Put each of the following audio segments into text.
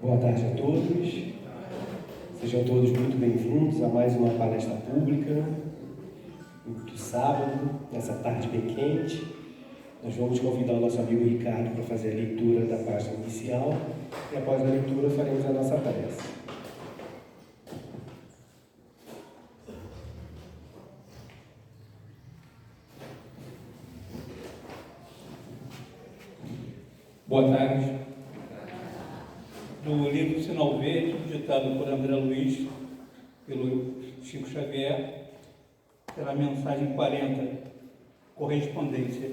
Boa tarde a todos. Sejam todos muito bem-vindos a mais uma palestra pública do sábado, nessa tarde bem quente. Nós vamos convidar o nosso amigo Ricardo para fazer a leitura da página inicial e após a leitura faremos a nossa prece. Boa tarde. Do livro Sinal Verde, ditado por André Luiz, pelo Chico Xavier, pela mensagem 40, correspondência.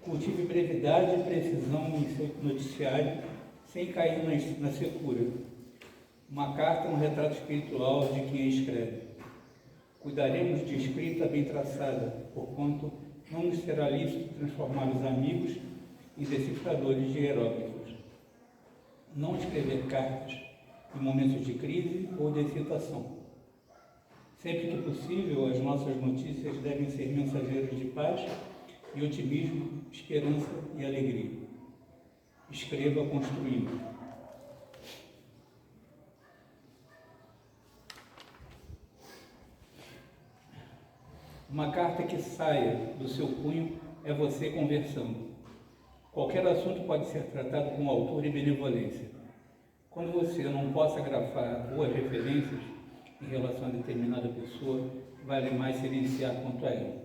Cultive brevidade e precisão em seu noticiário, sem cair na secura. Uma carta é um retrato espiritual de quem a escreve. Cuidaremos de escrita bem traçada, porquanto não nos será lícito transformar os amigos em decifradores de hieróglifos. Não escrever cartas em momentos de crise ou de excitação. Sempre que possível, as nossas notícias devem ser mensageiros de paz e otimismo, esperança e alegria. Escreva construindo. Uma carta que saia do seu punho é você conversando. Qualquer assunto pode ser tratado com altura e benevolência. Quando você não possa grafar boas referências em relação a determinada pessoa, vale mais silenciar quanto a ela.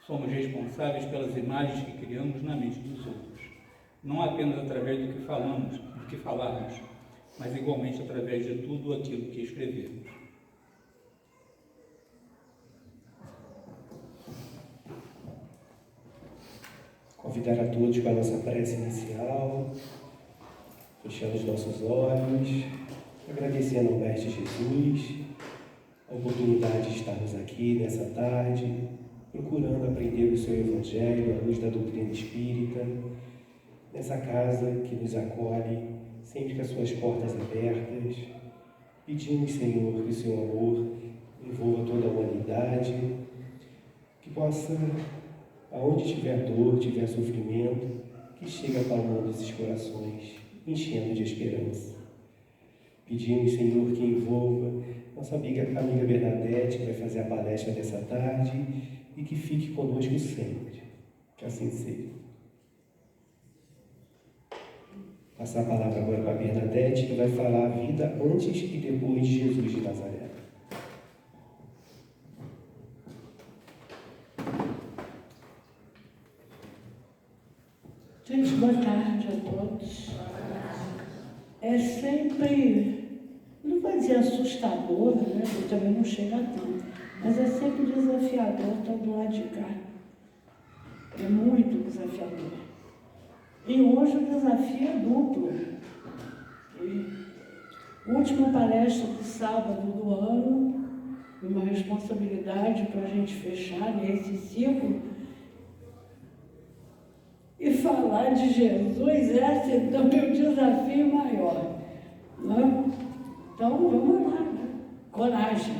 Somos responsáveis pelas imagens que criamos na mente dos outros, não apenas através do que falarmos, mas igualmente através de tudo aquilo que escrevemos. Convidar a todos para a nossa prece inicial, fechando os nossos olhos, agradecendo ao Mestre Jesus a oportunidade de estarmos aqui nessa tarde, procurando aprender o seu Evangelho à luz da doutrina espírita, nessa casa que nos acolhe, sempre com as suas portas abertas. Pedimos, Senhor, que o seu amor envolva toda a humanidade, que possa, aonde tiver dor, tiver sofrimento, que chegue acalmando esses corações, enchendo de esperança. Pedimos, Senhor, que envolva nossa amiga Bernadette, que vai fazer a palestra dessa tarde, e que fique conosco sempre. Que assim seja. Passar a palavra agora para a Bernadette, que vai falar a vida antes e depois de Jesus de Nazaré. Gente, boa tarde a todos. É sempre, não vou dizer assustador, né? Eu também não chego a tanto, mas é sempre desafiador estar do lado de cá. É muito desafiador. E hoje o desafio é duplo. Última palestra de sábado do ano, uma responsabilidade para a gente fechar esse ciclo. E falar de Jesus é então meu desafio maior. Né? Então vamos lá, né? Coragem.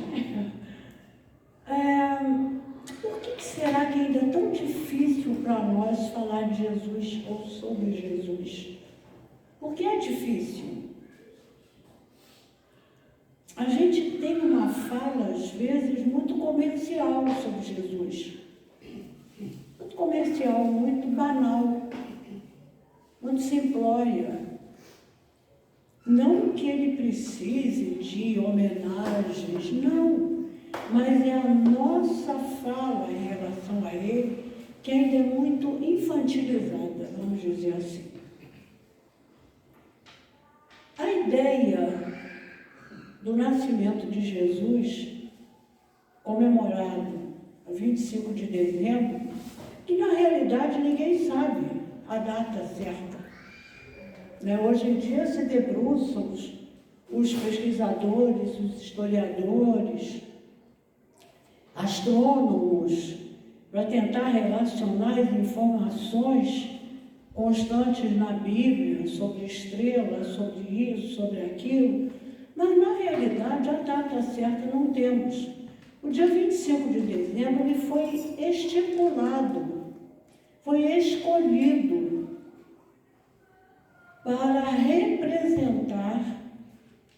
Por que será que ainda é tão difícil para nós falar de Jesus ou sobre Jesus? Por que é difícil? A gente tem uma fala, às vezes, muito comercial sobre Jesus. Muito comercial, muito banal, muito simplória. Não que ele precise de homenagens, não, mas é a nossa fala em relação a ele que ainda é muito infantilizada, vamos dizer assim. A ideia do nascimento de Jesus, comemorado a 25 de dezembro, que na realidade ninguém sabe a data certa. Hoje em dia se debruçam os pesquisadores, os historiadores, astrônomos, para tentar relacionar as informações constantes na Bíblia sobre estrelas, sobre isso, sobre aquilo, mas na realidade a data certa não temos. O dia 25 de dezembro ele foi estipulado, foi escolhido para representar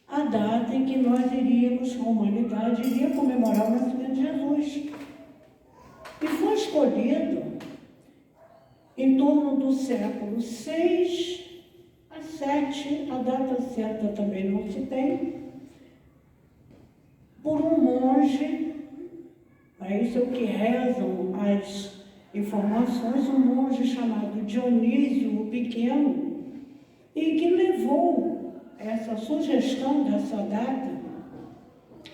a data em que nós iríamos, a humanidade iria comemorar o nascimento de Jesus. E foi escolhido em torno do século 6 a 7, a data certa também não se tem, por um monge, isso é o que rezam as informações, um monge chamado Dionísio o Pequeno, e que levou essa sugestão dessa data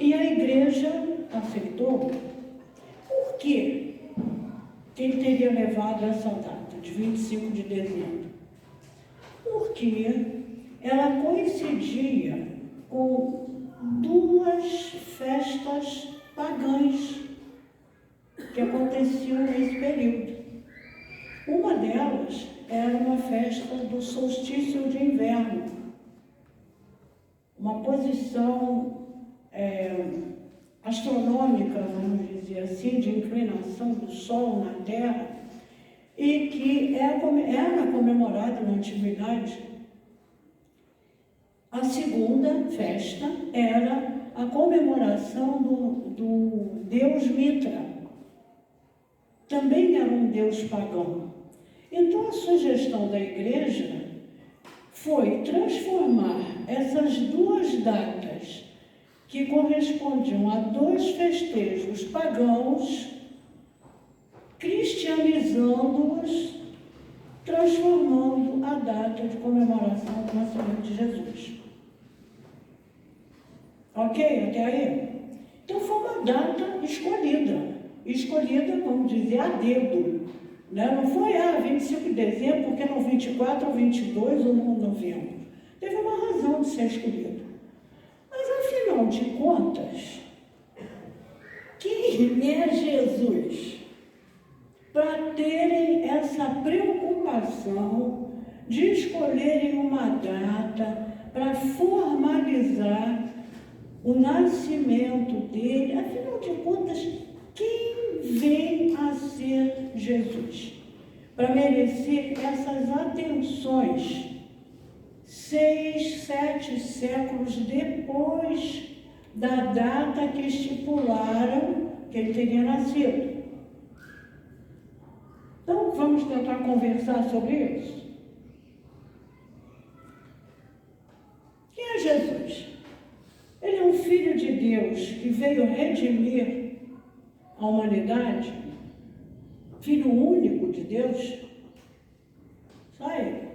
e a igreja aceitou. Por quê que ele teria levado essa data de 25 de dezembro? Porque ela coincidia com duas festas pagãs que aconteciam nesse período. Uma delas era uma festa do solstício de inverno, uma posição astronômica, vamos dizer assim, de inclinação do Sol na Terra, e que era comemorada na antiguidade. A segunda festa era a comemoração do deus Mitra. Também era um deus pagão. Então a sugestão da igreja foi transformar essas duas datas que correspondiam a dois festejos pagãos, cristianizando-os, transformando a data de comemoração do nascimento de Jesus. Ok? Até aí? Então foi uma data escolhida, vamos dizer, a dedo. Né? Não foi 25 de dezembro, porque não 24 ou 22 ou não novembro. Teve uma razão de ser escolhido. Mas, afinal de contas, quem é Jesus para terem essa preocupação de escolherem uma data para formalizar o nascimento dele? Afinal de contas, quem vem a ser Jesus para merecer essas atenções 6, 7 séculos depois da data que estipularam que ele teria nascido? Então, vamos tentar conversar sobre isso. Quem é Jesus? Ele é um filho de Deus que veio redimir a humanidade, filho único de Deus, só ele.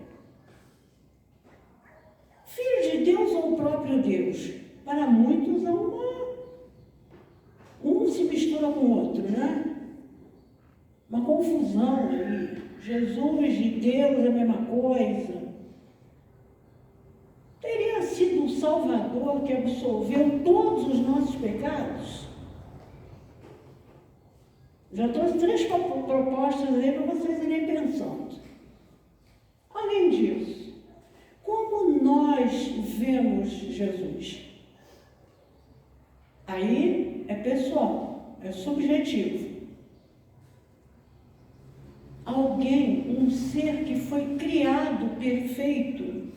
Filho de Deus ou o próprio Deus? Para muitos há um se mistura com o outro, né? Uma confusão aí. Jesus e Deus é a mesma coisa. Teria sido o Salvador que absolveu todos os nossos pecados? Já trouxe 3 propostas aí para vocês irem pensando. Além disso, como nós vemos Jesus? Aí é pessoal, é subjetivo. Alguém, um ser que foi criado perfeito,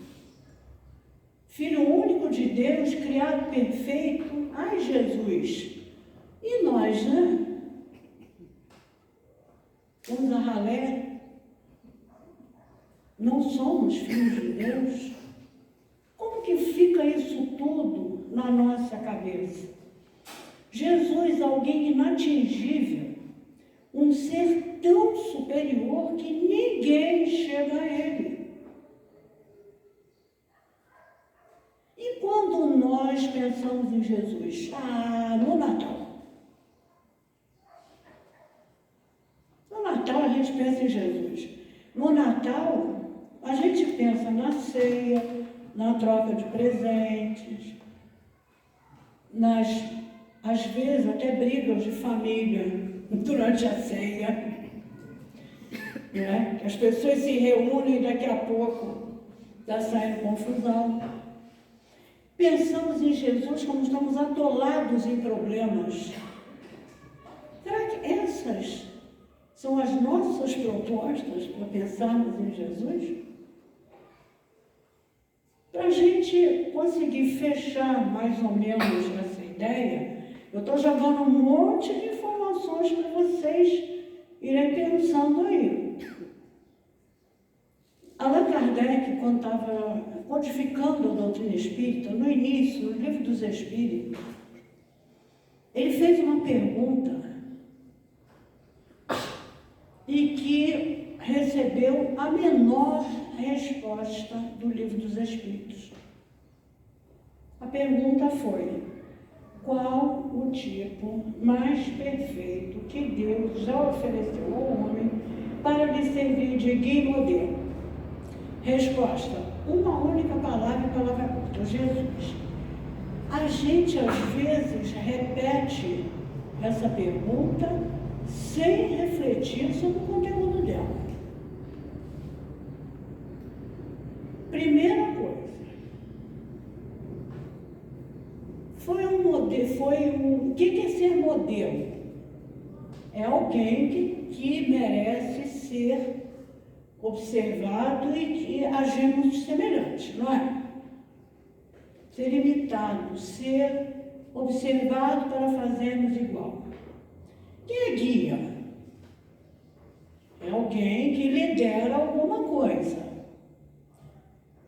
Filho único de Deus, criado perfeito, ai Jesus. E nós, né? Vamos a ralé, não somos filhos de Deus? Como que fica isso tudo na nossa cabeça? Jesus, alguém inatingível, um ser tão superior que ninguém chega a ele. E quando nós pensamos em Jesus? No Natal. No Natal a gente pensa em Jesus. No Natal a gente pensa na ceia, na troca de presentes, às vezes até brigas de família durante a ceia, né? As pessoas se reúnem e daqui a pouco está saindo confusão. Pensamos em Jesus como estamos atolados em problemas. Será que essas são as nossas propostas para pensarmos em Jesus? a gente conseguir fechar mais ou menos essa ideia, eu estou jogando um monte de informações para vocês irem pensando aí. Allan Kardec, quando estava codificando a doutrina espírita, no início, no Livro dos Espíritos, ele fez uma pergunta e que recebeu a menor resposta do Livro dos Espíritos. A pergunta foi: qual o tipo mais perfeito que Deus já ofereceu ao homem para lhe servir de guia e modelo? Resposta: uma única palavra e palavra curta: Jesus. A gente, às vezes, repete essa pergunta sem refletir sobre o conteúdo dela. Primeira coisa, o que é ser modelo? É alguém que merece ser observado e que agimos semelhante, não é? Ser imitado, ser observado para fazermos igual. Quem é guia? É alguém que lidera alguma coisa.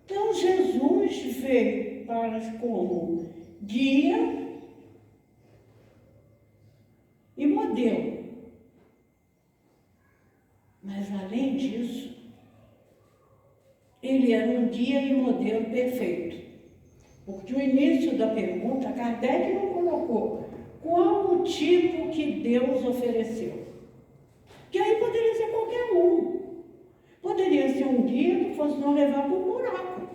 Então, Jesus veio como guia e modelo. Mas, além disso, ele era um guia e modelo perfeito. Porque o início da pergunta, Kardec não colocou qual o tipo que Deus ofereceu. Que aí poderia ser qualquer um. Poderia ser um guia que fosse não levar para um buraco.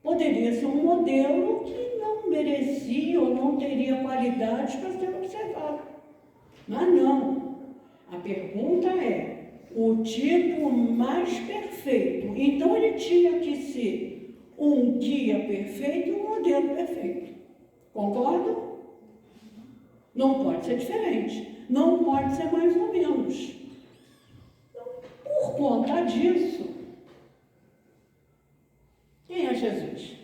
Poderia ser um modelo que não merecia ou não teria qualidades para ser observado. Mas não. A pergunta é o tipo mais perfeito. Então ele tinha que ser um guia perfeito e um modelo perfeito. Concorda? Não pode ser diferente. Não pode ser mais ou menos. Então, por conta disso, quem é Jesus?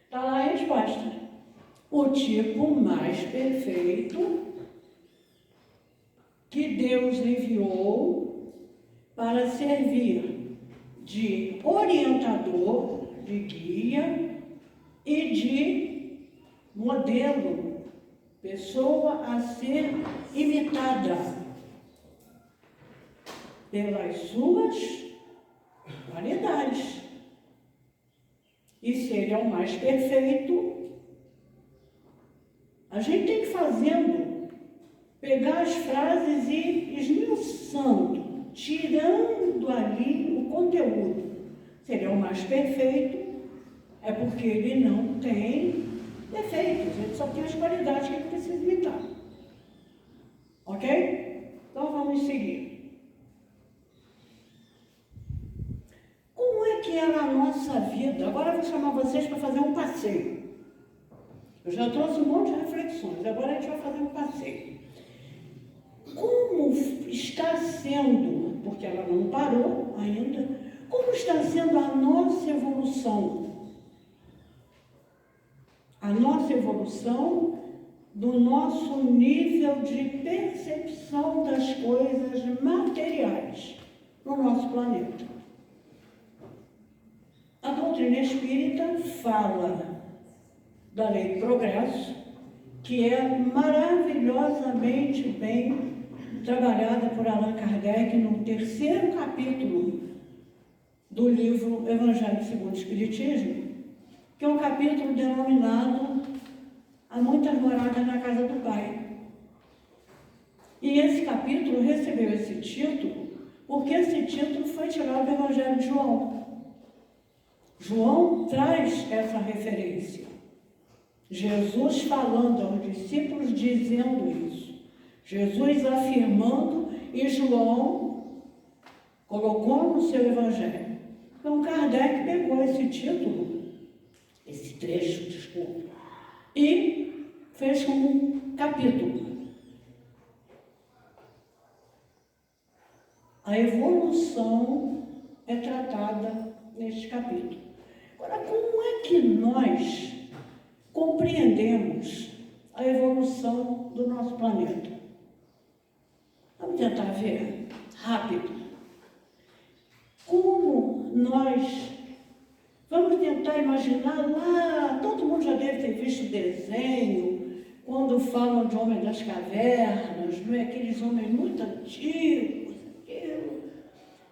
Está lá a resposta. O tipo mais perfeito que Deus enviou para servir de orientador, de guia e de modelo, pessoa a ser imitada pelas suas qualidades. E se ele é o mais perfeito, a gente tem que ir fazendo, pegar as frases e esmiuçando, tirando ali o conteúdo. Se ele é o mais perfeito, é porque ele não tem defeitos, ele só tem as qualidades que ele precisa imitar. Ok? Então vamos seguir. Como é que era a nossa vida? Agora eu vou chamar vocês para fazer um passeio. Eu já trouxe um monte de reflexões, agora a gente vai fazer um passeio. Como está sendo, porque ela não parou ainda, como está sendo a nossa evolução? A nossa evolução do nosso nível de percepção das coisas materiais no nosso planeta. A doutrina espírita fala da lei do progresso, que é maravilhosamente bem trabalhada por Allan Kardec no 3º capítulo do livro Evangelho segundo o Espiritismo, que é um capítulo denominado Há Muitas Moradas na Casa do Pai. E esse capítulo recebeu esse título porque esse título foi tirado do Evangelho de João. João traz essa referência. Jesus falando aos discípulos, dizendo isso. Jesus afirmando e João colocou no seu Evangelho. Então Kardec pegou esse título, esse trecho, desculpa, e fez como um capítulo. A evolução é tratada neste capítulo. Agora, como é que nós compreendemos a evolução do nosso planeta? Vamos tentar ver rápido. Como nós vamos tentar imaginar lá, todo mundo já deve ter visto desenho, quando falam de homem das cavernas, não é? Aqueles homens muito antigos, aquilo.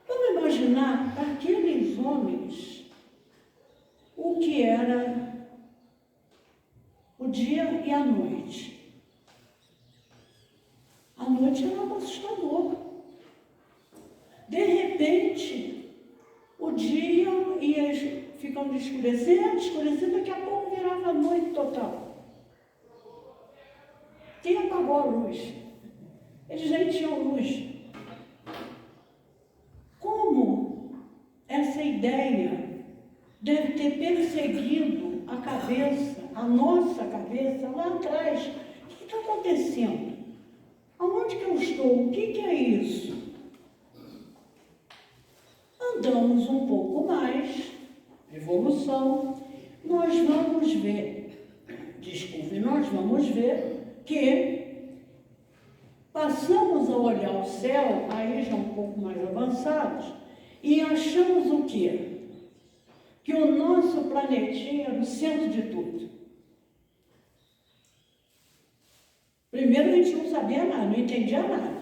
Vamos imaginar para aqueles homens o que era o dia e a noite. A noite era algo assustador. De repente, o dia ia ficando escurecendo, daqui a pouco virava noite total. Quem apagou a luz? Eles nem tinham luz. Como essa ideia deve ter perseguido a cabeça, a nossa cabeça, lá atrás? O que está acontecendo? Aonde que eu estou? O que é isso? Andamos um pouco mais, evolução, nós vamos ver que passamos a olhar o céu, aí já um pouco mais avançados, e achamos o quê? Que o nosso planetinha era o centro de tudo. Primeiro a gente não sabia nada, não entendia nada.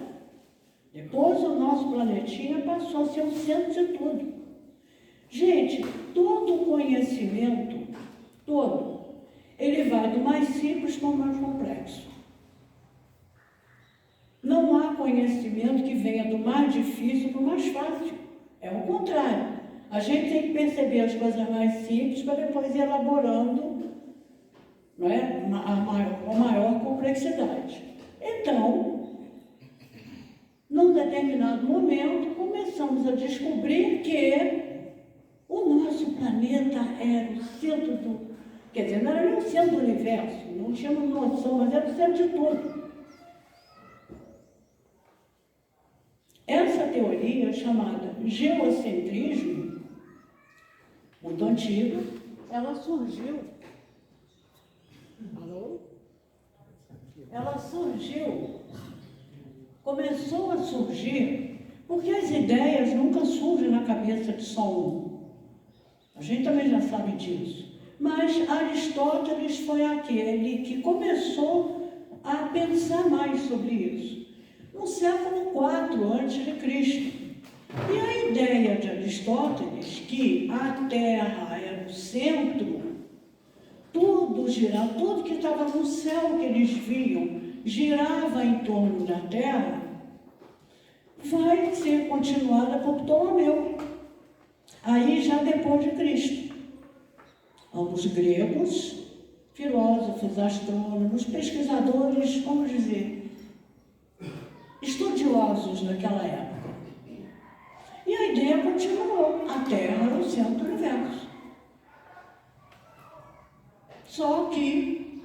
Depois o nosso planetinha passou a ser o centro de tudo. Gente, todo conhecimento, ele vai do mais simples para o mais complexo. Não há conhecimento que venha do mais difícil para o mais fácil. É o contrário. A gente tem que perceber as coisas mais simples para depois ir elaborando, não é? a maior complexidade. Então, num determinado momento, começamos a descobrir que o nosso planeta era o centro do... Quer dizer, não era nem o centro do universo, não tínhamos noção, mas era o centro de tudo. Essa teoria, chamada geocentrismo, muito antiga, ela surgiu. Alô? Ela surgiu, começou a surgir, porque as ideias nunca surgem na cabeça de só um. A gente também já sabe disso. Mas Aristóteles foi aquele que começou a pensar mais sobre isso, no século IV a.C. E a ideia de Aristóteles, que a Terra era o centro, tudo girava, tudo que estava no céu que eles viam, girava em torno da Terra, vai ser continuada por Ptolomeu, aí já depois de Cristo. Ambos gregos, filósofos, astrônomos, pesquisadores, vamos dizer, estudiosos naquela época. E a ideia continuou, a Terra era o centro do universo. Só que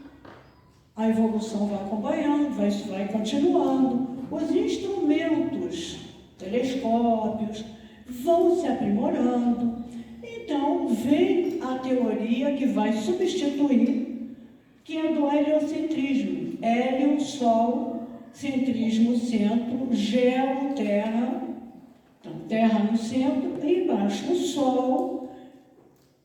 a evolução vai acompanhando, vai continuando, os instrumentos, telescópios, vão se aprimorando. Então, vem a teoria que vai substituir, que é do heliocentrismo. Hélio, Sol, centrismo, centro, geo, Terra. Então, Terra no centro e embaixo o Sol,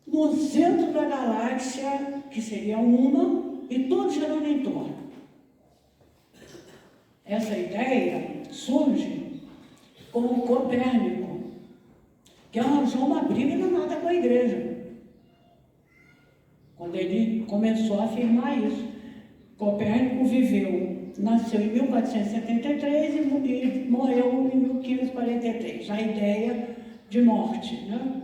no centro da galáxia, que seria uma, e tudo girando em torno. Essa ideia surge com o Copérnico, que arranjou uma briga danada com a igreja, quando ele começou a afirmar isso. Copérnico nasceu em 1473 e morreu em 1543, a ideia de morte, né?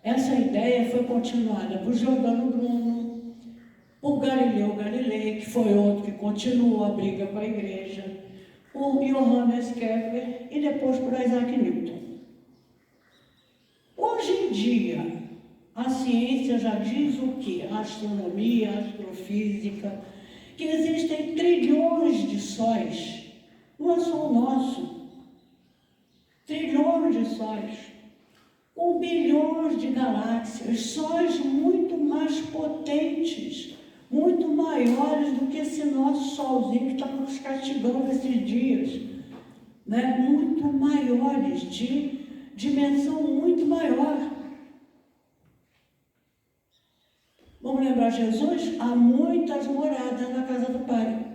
Essa ideia foi continuada por Giordano Bruno, por Galileu Galilei, que foi outro que continuou a briga com a igreja, por Johannes Kepler e depois por Isaac Newton. Hoje em dia, a ciência já diz o quê? A astronomia, a astrofísica, que existem trilhões de sóis, não é só o nosso, trilhões de sóis. com bilhões de galáxias, sóis muito mais potentes, muito maiores do que esse nosso solzinho que está nos castigando esses dias, né? Muito maiores, de dimensão muito maior. Vamos lembrar Jesus? Há muitas moradas na casa do Pai.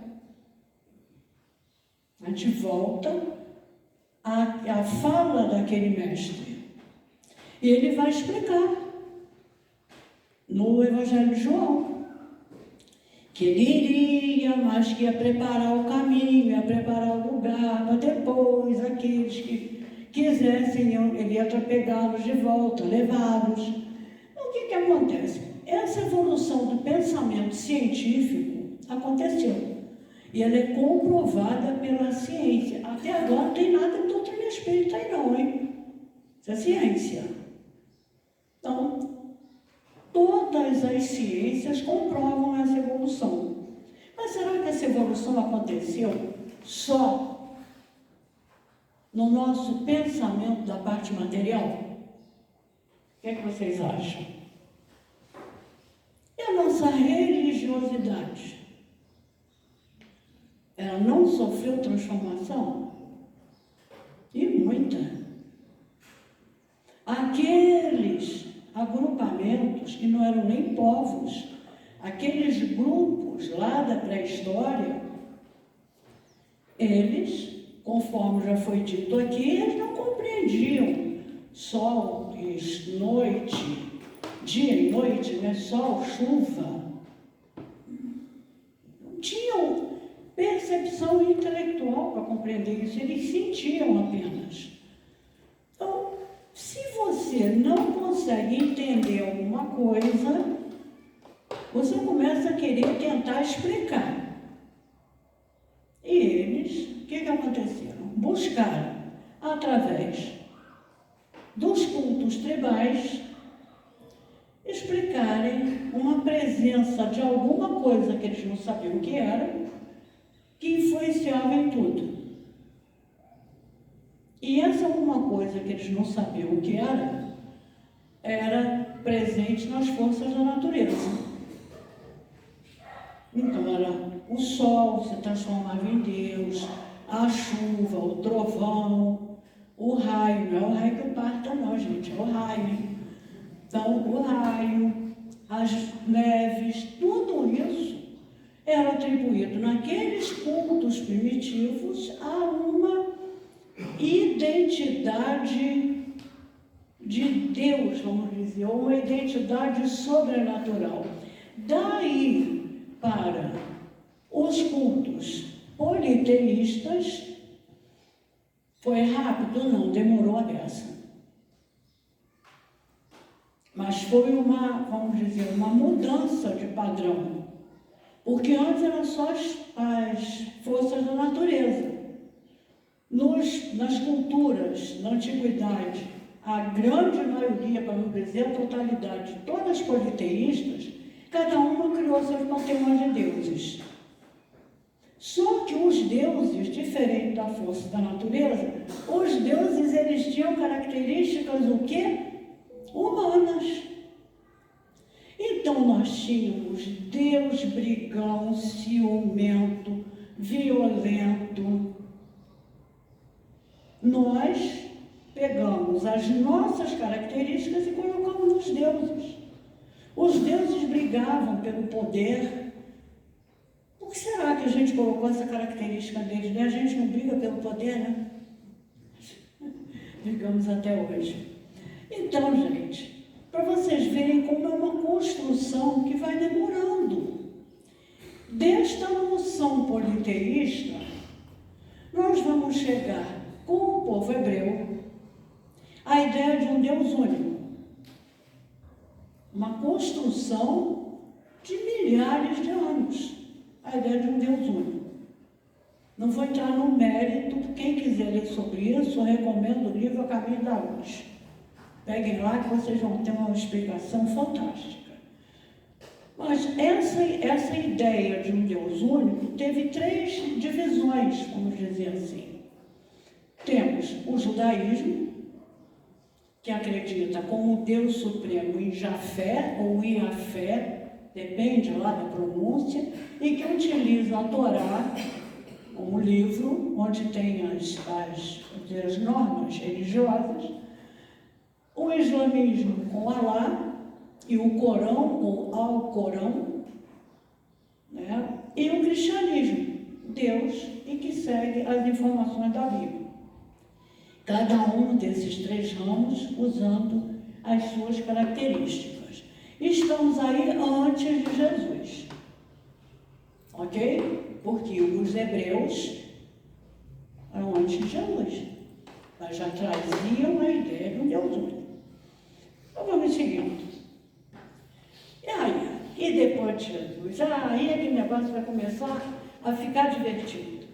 A gente volta à fala daquele mestre. E ele vai explicar no Evangelho de João que ele iria, mas que ia preparar o caminho, ia preparar o lugar, para depois aqueles que quisessem, ele ia pegá-los de volta, levá-los. Então, o que acontece? Essa evolução do pensamento científico aconteceu. E ela é comprovada pela ciência. Até agora não tem nada de doutrina espírita aí não, hein? Isso é ciência. Então, todas as ciências comprovam essa evolução. Mas será que essa evolução aconteceu só no nosso pensamento da parte material? O que é que vocês acham? E a nossa religiosidade? Ela não sofreu transformação? E muita. Aqueles agrupamentos que não eram nem povos, aqueles grupos lá da pré-história, eles, conforme já foi dito aqui, eles não compreendiam sol e noite, dia e noite, né? Sol, chuva. Não tinham percepção intelectual para compreender isso, eles sentiam apenas. Então, se você não consegue entender alguma coisa, você começa a querer tentar explicar. E eles, o que aconteceram? Buscaram, através dos cultos tribais, explicarem uma presença de alguma coisa que eles não sabiam o que era, que influenciava em tudo. E essa alguma coisa que eles não sabiam o que era presente nas forças da natureza. Então era o sol se transformava em Deus, a chuva, o trovão, o raio, não é o raio que parta não, gente, é o raio. Então o raio, as neves, tudo isso era atribuído naqueles cultos primitivos a uma identidade de Deus, vamos dizer, uma identidade sobrenatural. Daí para os cultos politeístas, foi rápido? Não, demorou a beça. Mas foi vamos dizer, uma mudança de padrão. Porque antes eram só as forças da natureza. Nas culturas, na antiguidade, a grande maioria, para não dizer a totalidade, todas politeístas, cada uma criou seus panteões de deuses. Só que os deuses, diferente da força da natureza, os deuses, eles tinham características o quê? Humanas. Então nós tínhamos Deus brigão, ciumento, violento. Nós pegamos as nossas características e colocamos nos deuses. Os deuses brigavam pelo poder. Por que será que a gente colocou essa característica deles? A gente não briga pelo poder, né? Brigamos até hoje. Então, gente, para vocês verem como é uma construção que vai demorando. Desta noção politeísta, nós vamos chegar com o povo hebreu à ideia de um Deus único. Uma construção de milhares de anos, a ideia de um Deus único. Não vou entrar no mérito, quem quiser ler sobre isso, eu recomendo o livro A Caminho da Luz. Peguem lá que vocês vão ter uma explicação fantástica. Mas essa ideia de um Deus único teve 3 divisões, vamos dizer assim. Temos o judaísmo, que que acredita como Deus Supremo em Jafé ou Iafé, depende lá da pronúncia, e que utiliza a Torá como livro, onde tem as normas religiosas, o islamismo com Alá, e o Corão ou Alcorão, né? E o cristianismo, Deus, e que segue as informações da Bíblia. Cada um desses 3 ramos usando as suas características. Estamos aí antes de Jesus, ok? Porque os hebreus eram antes de Jesus, mas já traziam a ideia de um Deus único. Então vamos seguindo. E depois de Jesus? Aí é que o negócio vai começar a ficar divertido.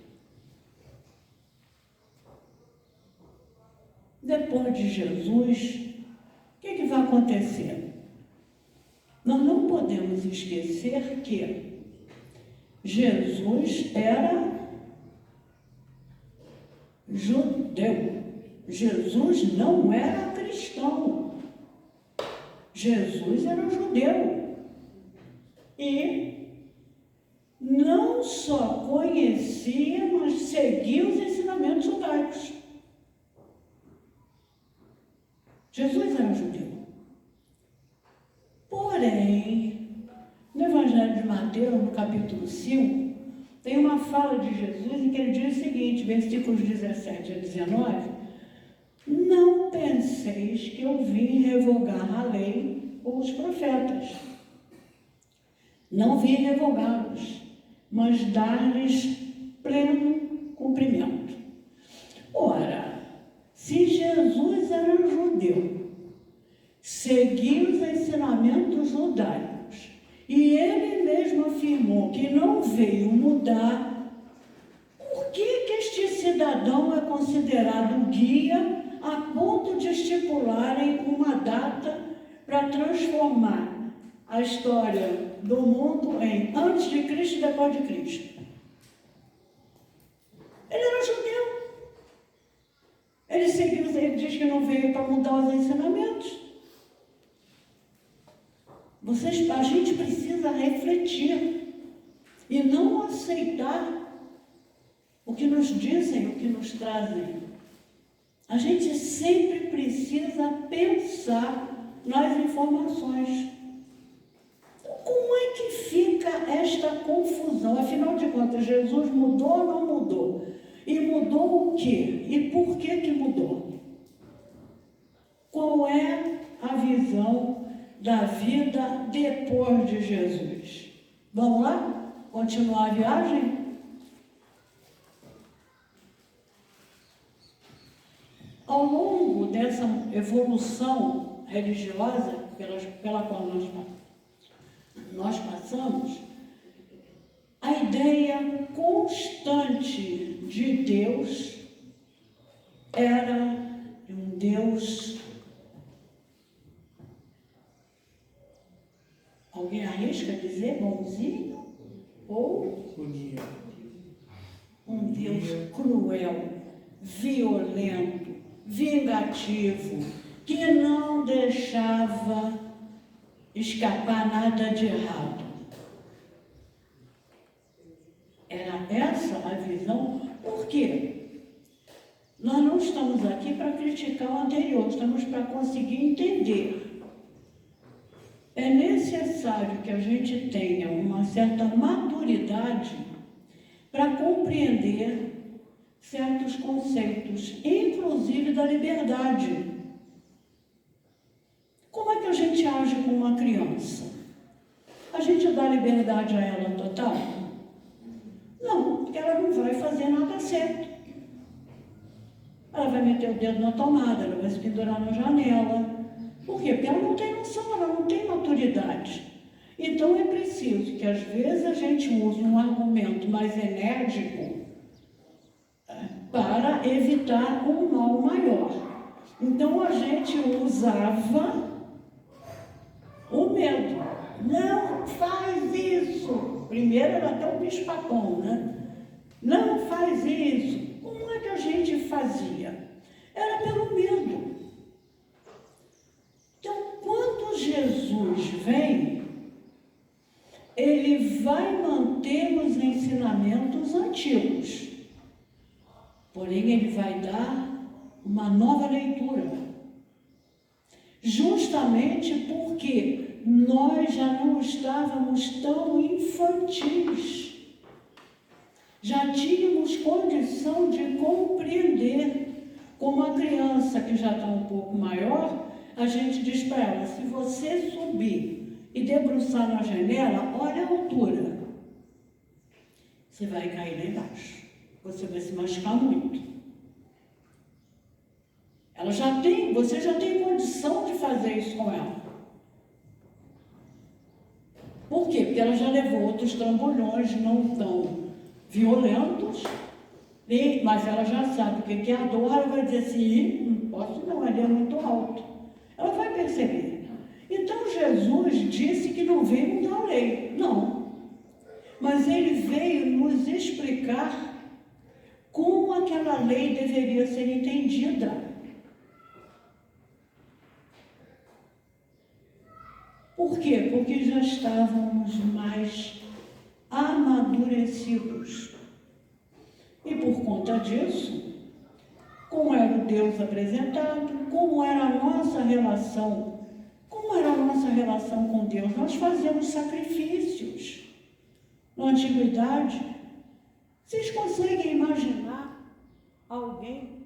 Depois de Jesus, o que vai acontecer? Nós não podemos esquecer que Jesus era judeu. Jesus não era cristão. Jesus era judeu. E não só conhecia, mas seguia os ensinamentos judaicos. Jesus era judeu. Porém, no Evangelho de Mateus, no capítulo 5, tem uma fala de Jesus em que ele diz o seguinte, versículos 17 a 19: não penseis que eu vim revogar a lei ou os profetas. Não vim revogá-los, mas dar-lhes pleno cumprimento. Ora, se Jesus era judeu, seguia os ensinamentos judaicos, e ele mesmo afirmou que não veio mudar, por que este cidadão é considerado guia a ponto de estipularem uma data para transformar a história do mundo em antes de Cristo e depois de Cristo? Ele era judeu. Ele seguiu, ele diz que não veio para mudar os ensinamentos. A gente precisa refletir e não aceitar o que nos dizem, o que nos trazem. A gente sempre precisa pensar nas informações. Como é que fica esta confusão? Afinal de contas, Jesus mudou ou não mudou? E mudou o quê? E por que mudou? Qual é a visão da vida depois de Jesus? Vamos lá? Continuar a viagem? Ao longo dessa evolução religiosa pela qual nós passamos, a ideia constante de Deus era de um Deus. Alguém arrisca dizer bonzinho? Ou um Deus cruel, violento, vingativo, que não deixava escapar nada de errado. Era essa a visão. Por quê? Nós não estamos aqui para criticar o anterior, estamos para conseguir entender. É necessário que a gente tenha uma certa maturidade para compreender certos conceitos, inclusive da liberdade. Como é que a gente age com uma criança? A gente dá liberdade a ela total? Não, porque ela não vai fazer nada certo. Ela vai meter o dedo na tomada, ela vai se pendurar na janela. Por quê? Porque ela não tem noção, ela não tem maturidade. Então é preciso que às vezes a gente use um argumento mais enérgico para evitar um mal maior. Então a gente usava o medo. Não faz isso. Primeiro era até um bicho-papão, né? Não faz isso. Como é que a gente fazia? Era pelo medo. vai manter os ensinamentos antigos, porém ele vai dar uma nova leitura, justamente porque nós já não estávamos tão infantis, já tínhamos condição de compreender. Como a criança que já está um pouco maior, a gente diz para ela: se você subir e debruçar na janela, olha a altura, você vai cair lá embaixo, você vai se machucar muito. Você já tem condição de fazer isso com ela. Por quê? Porque ela já levou outros trambolhões não tão violentos, mas ela já sabe o que é a dor. Ela vai dizer assim: não posso não, ali é muito alto. Ela vai perceber. Então Jesus disse que não veio mudar a lei, não, mas ele veio nos explicar como aquela lei deveria ser entendida. Por quê? Porque já estávamos mais amadurecidos. E por conta disso, como era o Deus apresentado, como era a nossa relação com Deus, nós fazíamos sacrifícios. Na antiguidade, vocês conseguem imaginar alguém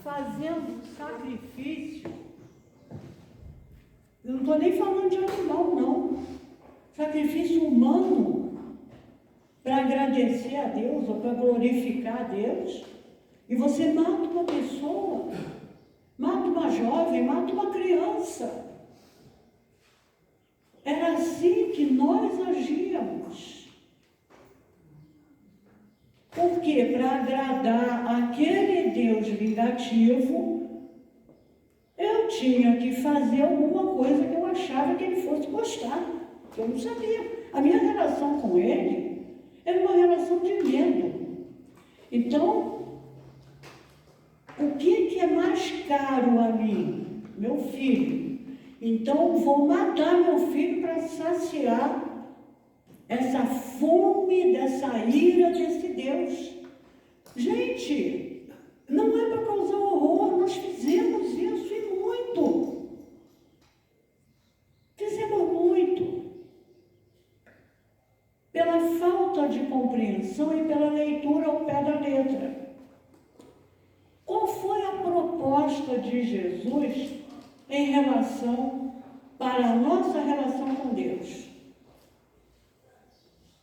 fazendo sacrifício? Eu não estou nem falando de animal, não. Sacrifício humano para agradecer a Deus ou para glorificar a Deus. E você mata uma pessoa, mata uma jovem, mata uma criança. Era assim que nós agíamos. Por quê? Para agradar aquele Deus vingativo, eu tinha que fazer alguma coisa que eu achava que ele fosse gostar, que eu não sabia. A minha relação com ele era uma relação de medo. Então, o que é mais caro a mim? Meu filho. Então, vou matar meu filho para saciar essa fome, dessa ira desse Deus. Gente, não é para causar horror, nós fizemos isso e muito. Fizemos muito. Pela falta de compreensão e pela leitura ao pé da letra. Qual foi a proposta de Jesus em relação para a nossa relação com Deus?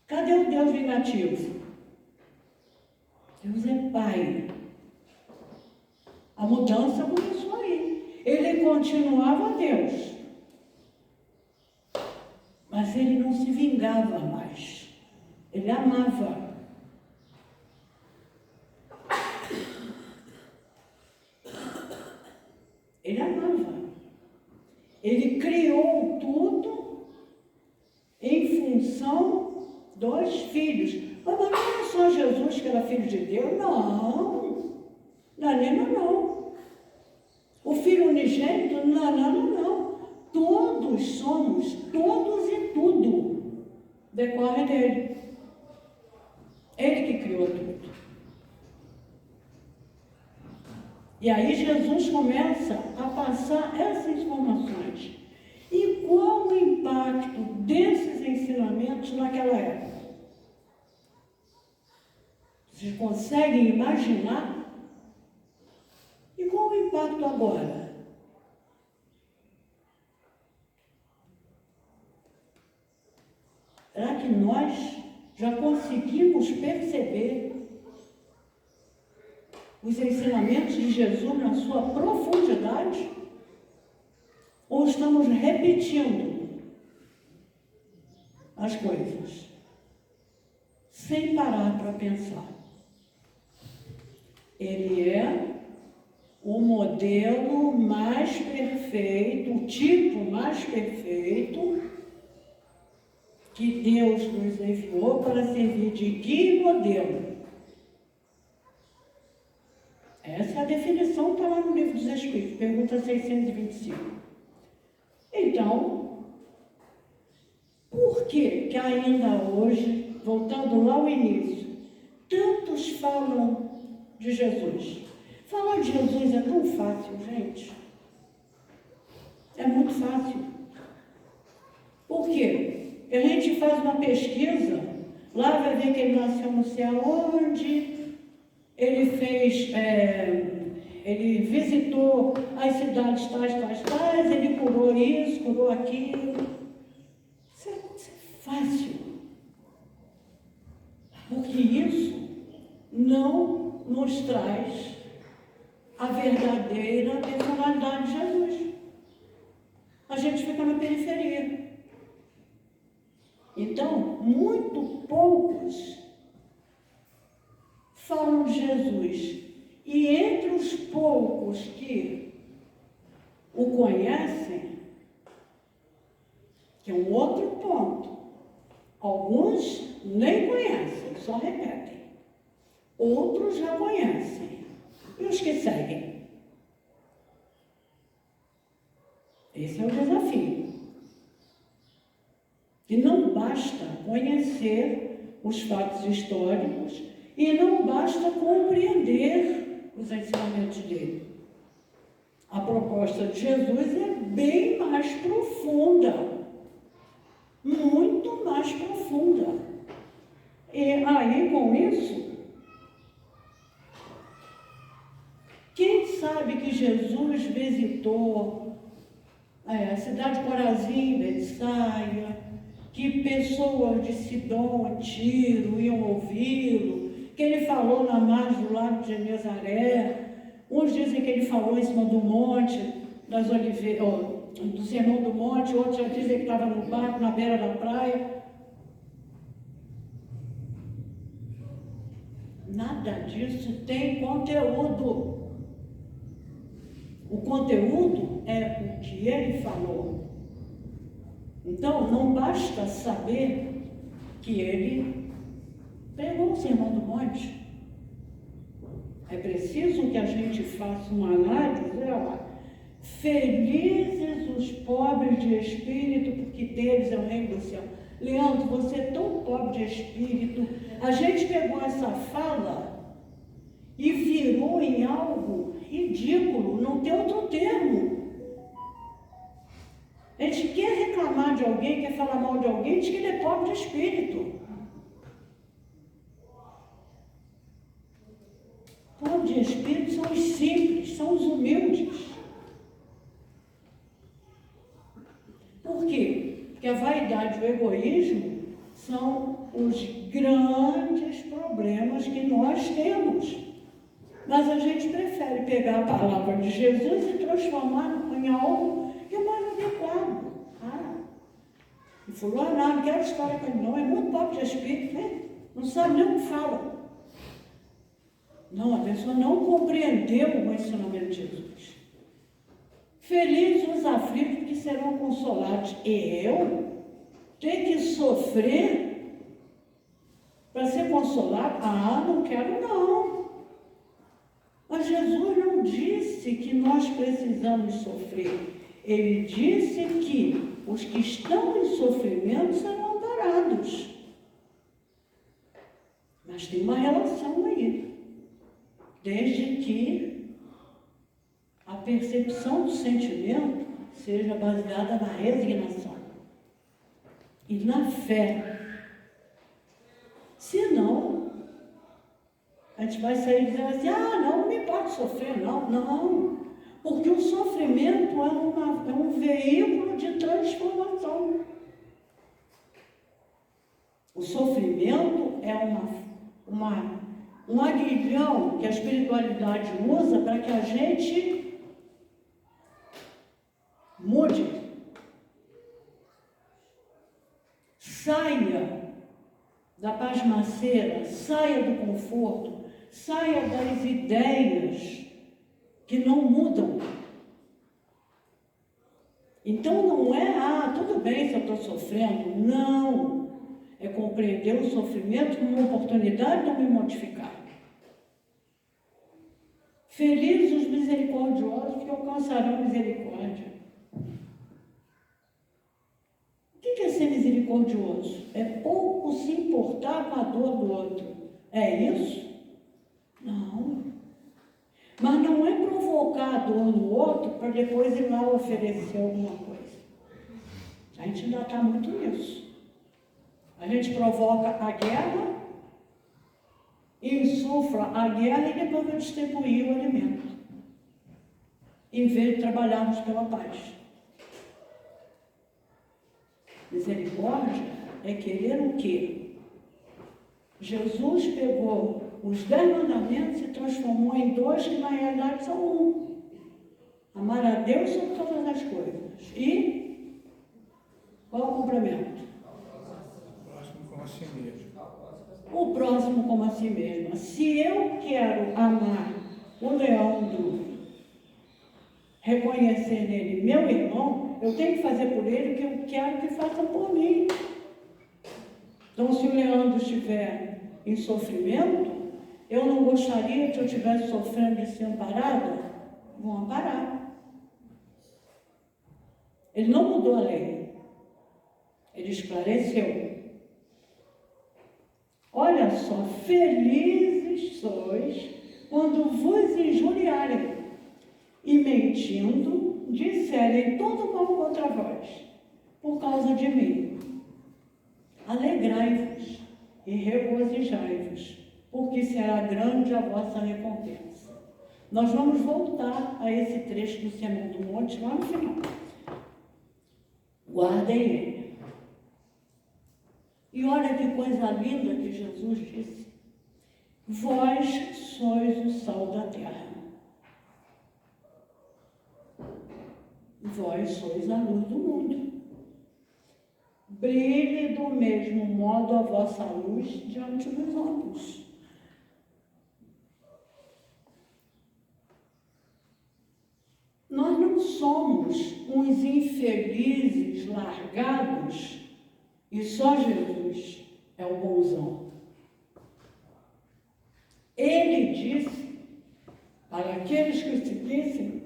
Cadê o Deus vingativo? Deus é Pai. A mudança começou aí. Ele continuava Deus, mas ele não se vingava mais. Ele amava. Ele amava. Ele criou tudo em função dos filhos. Mas não era só Jesus que era filho de Deus, não. Danilo não. O filho unigênito, não. Todos somos, todos e tudo decorre dele. Ele que criou tudo. E aí Jesus começa a passar essas informações. E qual o impacto desses ensinamentos naquela época? Vocês conseguem imaginar? E qual o impacto agora? Será que nós já conseguimos perceber os ensinamentos de Jesus na sua profundidade? Ou estamos repetindo as coisas sem parar para pensar? Ele é o modelo mais perfeito, o tipo mais perfeito que Deus nos enviou para servir de guia e modelo. Essa é a definição que está lá no Livro dos Espíritos, pergunta 625. Então, Por que que ainda hoje, voltando lá ao início, tantos falam de Jesus? Falar de Jesus é tão fácil, gente. É muito fácil. Por quê? A gente faz uma pesquisa, lá vai ver que ele nasceu não sei aonde, ele fez, ele visitou as cidades tais, ele curou isso, curou aquilo. Isso é fácil. Porque isso não nos traz a verdadeira personalidade de Jesus. A gente fica na periferia. Então, muito poucos falam de Jesus. E entre os poucos que o conhecem, que é um outro ponto, alguns nem conhecem, só repetem. Outros já conhecem. E os que seguem? Esse é o desafio. E não basta conhecer os fatos históricos e não basta compreender os ensinamentos dele. A proposta de Jesus é bem mais profunda, muito mais profunda. E aí, com isso, quem sabe que Jesus visitou a cidade de Corazim, Betsaida, que pessoas de Sidom, Tiro, iam ouvi-lo, que ele falou na margem do lago de Genezaré. Uns dizem que ele falou em cima do monte, das oliveiras, do Sermão do Monte, outros já dizem que estava no barco, na beira da praia. Nada disso tem conteúdo. O conteúdo é o que ele falou. Então, não basta saber que ele pregou o Sermão do Monte. É preciso que a gente faça uma análise, felizes os pobres de espírito, porque deles é o reino do céu. Leandro, você é tão pobre de espírito. A gente pegou essa fala e virou em algo ridículo, não tem outro termo. A gente quer reclamar de alguém, quer falar mal de alguém, diz que ele é pobre de espírito. Pobre de espírito são os simples, são os humildes. Por quê? Porque a vaidade e o egoísmo são os grandes problemas que nós temos. Mas a gente prefere pegar a palavra de Jesus e transformar em algo que é mais adequado. E fulano, não quero história com ele não, é muito pobre de espírito, né? Não sabe nem o que fala. Não, a pessoa não compreendeu o ensinamento de Jesus. Felizes os aflitos que serão consolados. E eu ter que sofrer para ser consolado? Ah, não quero não. Mas Jesus não disse que nós precisamos sofrer. Ele disse que os que estão em sofrimento serão amparados. Mas tem uma relação aí. Desde que a percepção do sentimento seja baseada na resignação e na fé. Senão, a gente vai sair dizendo assim, não me pode sofrer, não. Porque o sofrimento é um veículo de transformação. O sofrimento é um aguilhão que a espiritualidade usa para que a gente mude. Saia da pasmaceira, saia do conforto, saia das ideias que não mudam. Então não é, tudo bem se eu estou sofrendo. Não. É compreender o sofrimento como uma oportunidade de eu me modificar. Felizes os misericordiosos que alcançarão misericórdia. O que é ser misericordioso? misericordioso, é pouco se importar com a dor do outro. É isso? Não. Mas não é provocar a dor no outro para depois ir lá oferecer alguma coisa. A gente ainda está muito nisso. A gente provoca a guerra, insufla a guerra e depois vai distribuir o alimento, em vez de trabalharmos pela paz. Misericórdia é querer o quê? Jesus pegou os 10 mandamentos e transformou em 2 que na realidade são um. Amar a Deus sobre todas as coisas. E qual o complemento? O próximo como a si mesmo. O próximo como a si mesmo. Se eu quero amar o Leandro, reconhecer nele meu irmão, eu tenho que fazer por ele o que eu quero que façam por mim. Então, se o Leandro estiver em sofrimento, eu não gostaria que eu estivesse sofrendo e sendo amparada? Vou amparar. Ele não mudou a lei. Ele esclareceu. Olha só, felizes sois quando vos injuriarem e mentindo disserem todo mal contra vós, por causa de mim. Alegrai-vos e regozijai-vos, porque será grande a vossa recompensa. Nós vamos voltar a esse trecho do Sermão do Monte lá no final. Guardem ele. E olha que coisa linda que Jesus disse. Vós sois o sal da terra. Vós sois a luz do mundo. Brilhe do mesmo modo a vossa luz diante dos homens. Nós não somos uns infelizes largados e só Jesus é o bonzão. Ele disse para aqueles que o seguissem,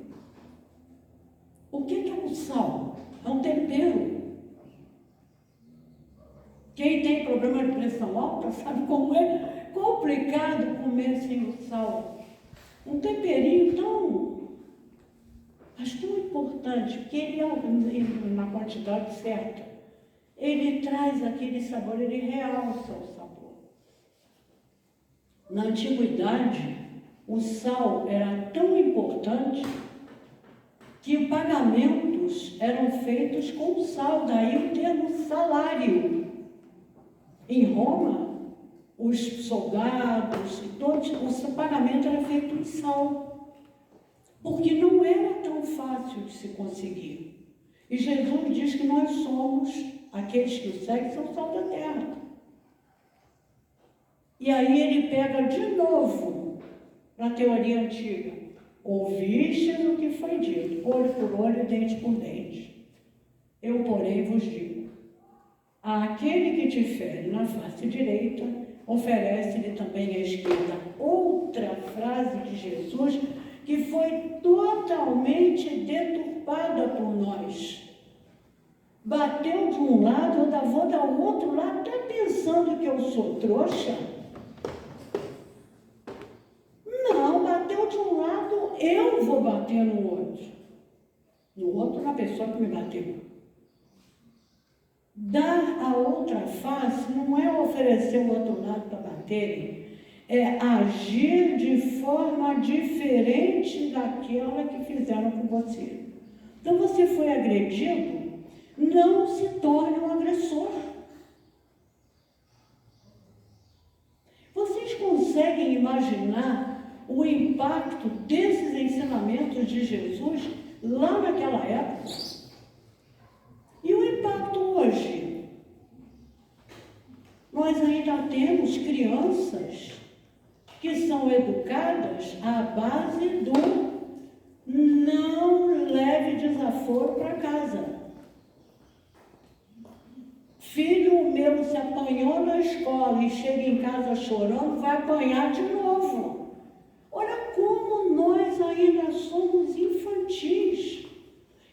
o que é o sal? É um tempero. Quem tem problema de pressão alta sabe como é complicado comer sem o sal. Um temperinho mas tão importante, porque ele, na quantidade certa, ele traz aquele sabor, ele realça o sabor. Na antiguidade, o sal era tão importante que pagamentos eram feitos com sal, daí o termo salário. Em Roma, os soldados e todos, o pagamento era feito em sal, porque não era tão fácil de se conseguir. E Jesus diz que nós somos, aqueles que o seguem, são o sal da terra. E aí ele pega de novo na teoria antiga. Ouvistes o que foi dito, olho por olho, dente por dente. Eu, porém, vos digo, àquele que te fere na face direita, oferece-lhe também a esquerda. Outra frase de Jesus que foi totalmente deturpada por nós. Bateu de um lado, eu vou dar o outro lado, até pensando que eu sou trouxa. Não, bateu de um lado, eu vou bater no outro. No outro, na pessoa que me bateu. Dar a outra face não é oferecer o outro lado para baterem, é agir de forma diferente daquela que fizeram com você. Então, você foi agredido, não se torne um agressor. Vocês conseguem imaginar o impacto desses ensinamentos de Jesus lá naquela época? E o impacto hoje? Nós ainda temos crianças que são educadas à base do não leve desaforo para casa. Filho meu se apanhou na escola e chega em casa chorando, vai apanhar de novo. Olha como nós ainda somos infantis,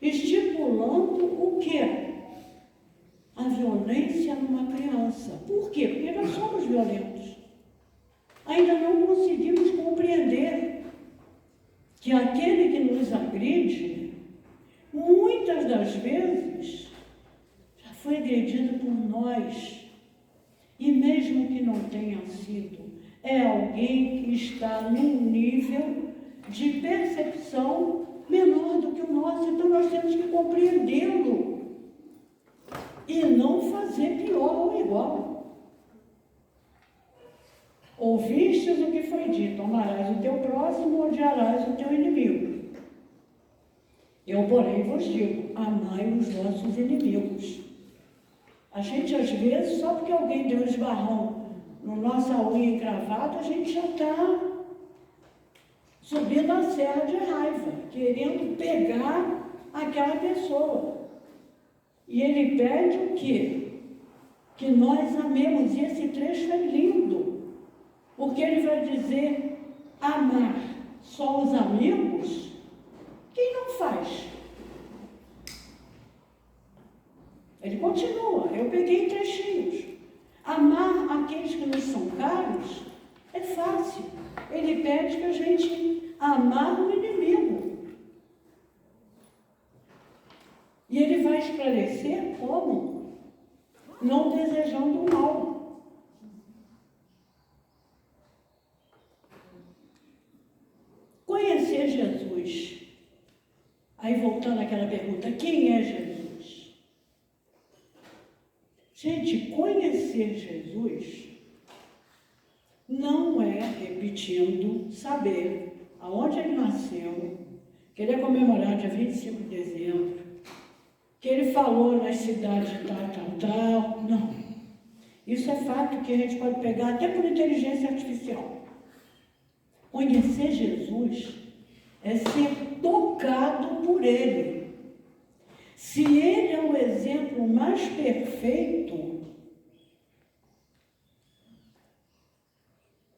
estipulando o quê? A violência somos violentos. Ainda não conseguimos compreender que aquele que nos agride, muitas das vezes, já foi agredido por nós. E mesmo que não tenha sido, é alguém que está num nível de percepção menor do que o nosso. Então nós temos que compreendê-lo e não fazer pior ou igual. Ouvistes o que foi dito: amarás o teu próximo, odiarás o teu inimigo. Eu, porém, vos digo: amai os vossos inimigos. A gente, às vezes, só porque alguém deu um esbarrão na nossa unha encravada, a gente já está subindo a serra de raiva, querendo pegar aquela pessoa. E ele pede o quê? Que nós amemos. E esse trecho é lindo, porque ele vai dizer: amar só os amigos, quem não faz? Ele continua, eu peguei trechinhos. Amar aqueles que nos são caros é fácil. Ele pede que a gente amar o inimigo. E ele vai esclarecer como? Não desejando o mal. Conhecer Jesus. Aí voltando àquela pergunta, quem é Jesus? Gente, conhecer Jesus não é, repetindo, saber aonde ele nasceu, que ele é comemorado dia 25 de dezembro, que ele falou nas cidades tal. Não. Isso é fato que a gente pode pegar até por inteligência artificial. Conhecer Jesus é ser tocado por ele. Se ele é o exemplo mais perfeito,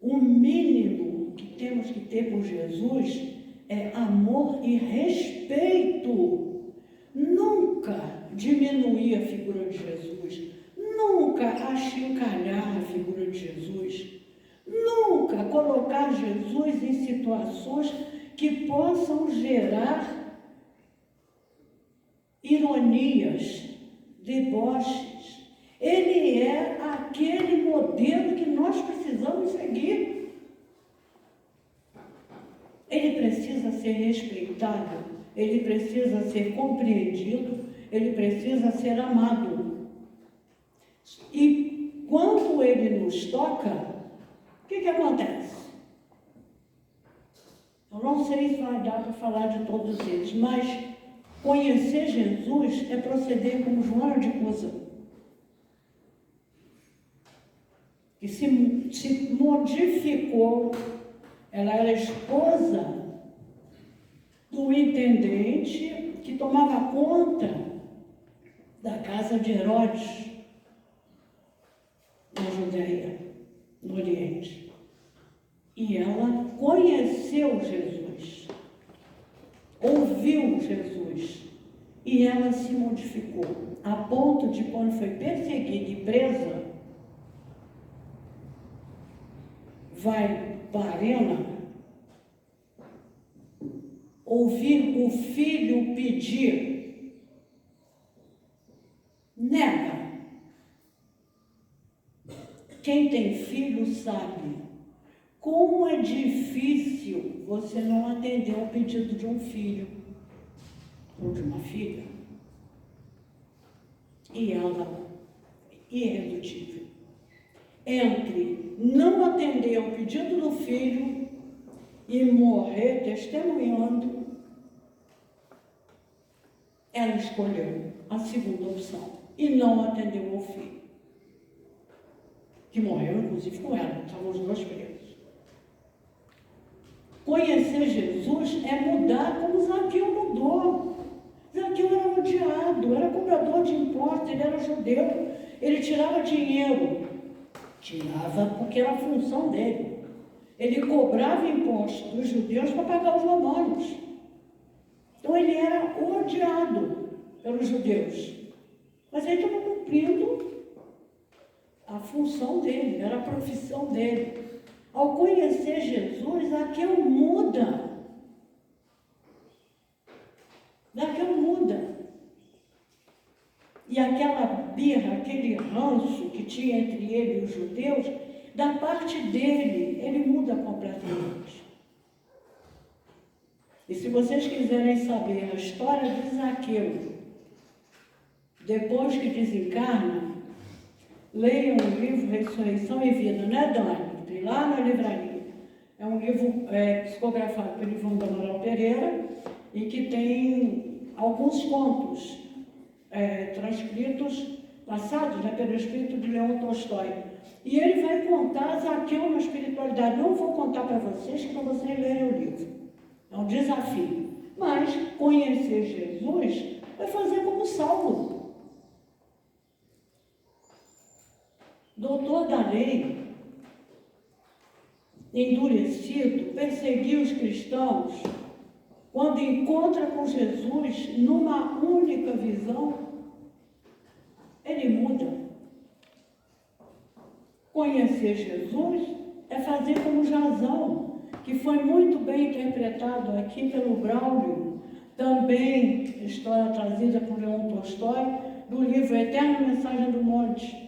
o mínimo que temos que ter por Jesus é amor e respeito. Nunca diminuir a figura de Jesus, nunca achincalhar a figura de Jesus, nunca colocar Jesus em situações que possam gerar ironias, deboches. Ele é aquele modelo que nós precisamos seguir. Ele precisa ser respeitado, ele precisa ser compreendido, ele precisa ser amado. E quando ele nos toca, o que acontece? Eu não sei se vai dar para falar de todos eles, mas conhecer Jesus é proceder como Joana de Cusa, que se modificou. Ela era esposa do intendente que tomava conta da casa de Herodes, na Judéia, no Oriente. E ela conheceu Jesus, ouviu Jesus, e ela se modificou, a ponto de, quando foi perseguida e presa, vai para a arena, ouvir o filho pedir, nega. Quem tem filho sabe como é difícil você não atender ao pedido de um filho ou de uma filha. E ela é irredutível. Entre não atender ao pedido do filho e morrer testemunhando, ela escolheu a segunda opção e não atendeu ao filho, que morreu inclusive com ela, estavam os dois presos. Conhecer Jesus é mudar como Zaqueu mudou. Zaqueu era odiado, era cobrador de impostos, ele era judeu, ele tirava dinheiro. Tirava porque era a função dele. Ele cobrava impostos dos judeus para pagar os romanos. Então ele era odiado pelos judeus. Mas ele estava cumprindo a função dele, era a profissão dele. Ao conhecer Jesus, Zaqueu muda. Zaqueu muda. E aquela birra, aquele ranço que tinha entre ele e os judeus, da parte dele, ele muda completamente. E se vocês quiserem saber a história de Zaqueu, depois que desencarna, leiam o livro Ressurreição e Vida, né, Dani? Tem lá na livraria. É um livro psicografado pelo Ivan do Amaral Pereira e que tem alguns contos transcritos, passados, né, pelo espírito de Leão Tolstói. E ele vai contar Zaqueu na espiritualidade. Não vou contar para vocês, que para vocês lerem o livro. É um desafio. Mas conhecer Jesus vai fazer como Saulo. Doutor da lei, endurecido, perseguiu os cristãos, quando encontra com Jesus numa única visão, ele muda. Conhecer Jesus é fazer como Jasão, que foi muito bem interpretado aqui pelo Braulio, também história trazida por Leão Tolstói, do livro Eterna Mensagem do Monte.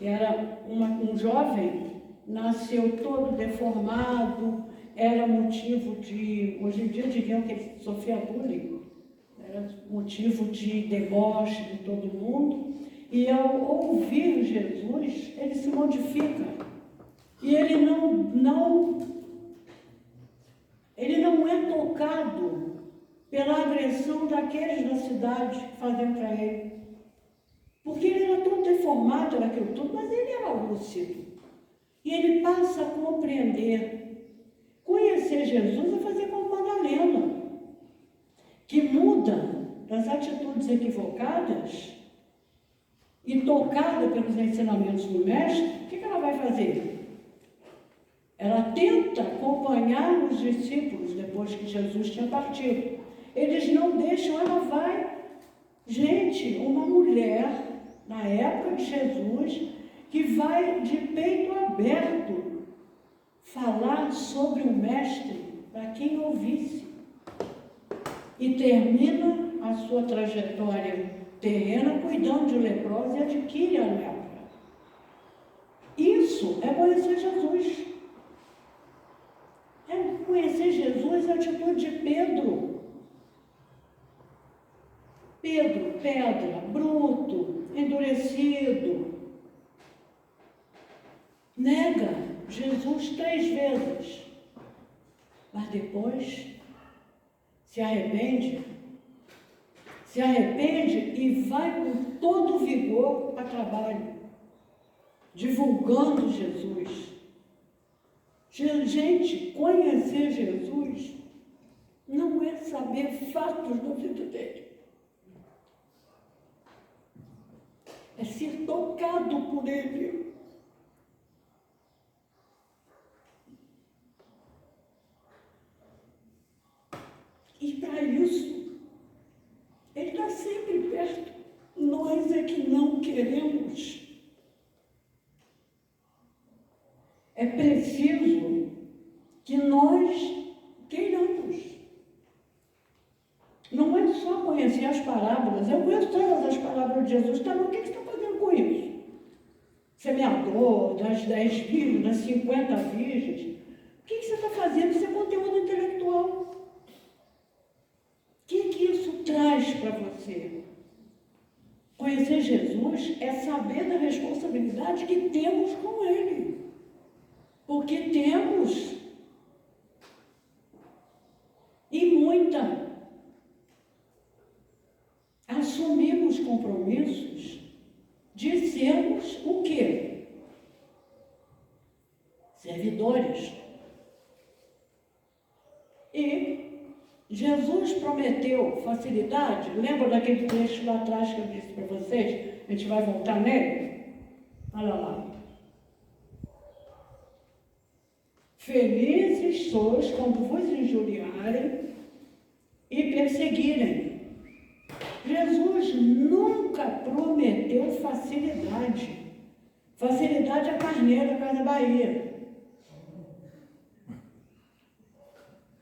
Era um jovem, nasceu todo deformado, era motivo de, hoje em dia diriam que ele sofria bullying, era motivo de deboche de todo mundo, e ao ouvir Jesus, ele se modifica. E ele não é tocado pela agressão daqueles da cidade que faziam para ele. Porque ele era todo deformado, era aquilo tudo, mas ele era lúcido. E ele passa a compreender. Conhecer Jesus é fazer como Madalena, que muda das atitudes equivocadas e tocada pelos ensinamentos do Mestre. O que ela vai fazer? Ela tenta acompanhar os discípulos depois que Jesus tinha partido. Eles não deixam, ela vai. Gente, uma mulher, na época de Jesus, que vai de peito aberto falar sobre o Mestre para quem ouvisse. E termina a sua trajetória terrena cuidando de leprosos e adquire a lepra. Isso é conhecer Jesus. Conhecer Jesus é a atitude de Pedro. Pedro, pedra, bruto, endurecido, nega Jesus 3 vezes, mas depois se arrepende e vai com todo o vigor a trabalho, divulgando Jesus. Gente, conhecer Jesus não é saber fatos da vida dele. É ser tocado por ele. E para isso, ele está sempre perto. Nós é que não queremos. É preciso que nós queiramos. Não é só conhecer as parábolas. Eu conheço todas as parábolas de Jesus. Tá, mas o que você está fazendo com isso? Semeador, das 10 mil, das 50 virgens. O que você está fazendo? Isso é conteúdo intelectual. O que isso traz para você? Conhecer Jesus é saber da responsabilidade que temos com Ele. Porque temos, e muita, assumimos compromissos de sermos o quê? Servidores. E Jesus prometeu facilidade. Lembra daquele trecho lá atrás que eu disse para vocês? A gente vai voltar nele? Olha lá. Felizes sois quando vos injuriarem e perseguirem, Jesus nunca prometeu facilidade. Facilidade é carneiro da Casa Bahia.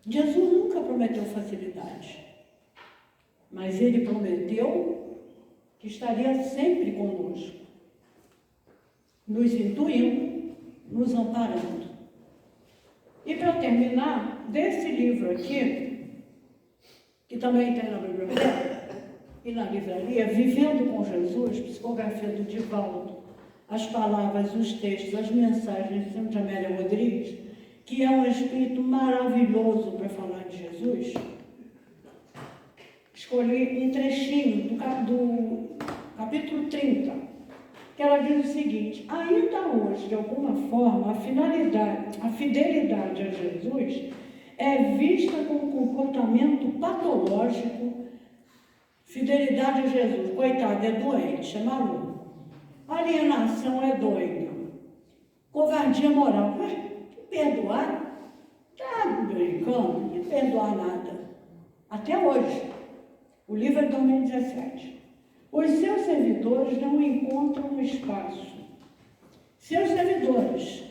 Jesus nunca prometeu facilidade. Mas ele prometeu que estaria sempre conosco, nos intuindo, nos amparando. E para terminar, desse livro aqui, que também tem na biblioteca e na livraria, Vivendo com Jesus, psicografia do Divaldo, as palavras, os textos, as mensagens de Santa Amélia Rodrigues, que é um espírito maravilhoso para falar de Jesus. Escolhi um trechinho do capítulo 30, que ela diz o seguinte: ainda hoje, de alguma forma, a fidelidade a Jesus é vista como comportamento patológico. Fidelidade a Jesus, coitado, é doente, é maluco. Alienação é doida. Covardia moral, perdoar? Tá brincando, não perdoar nada. Até hoje. O livro é de 2017. Os seus servidores não encontram espaço. Seus servidores.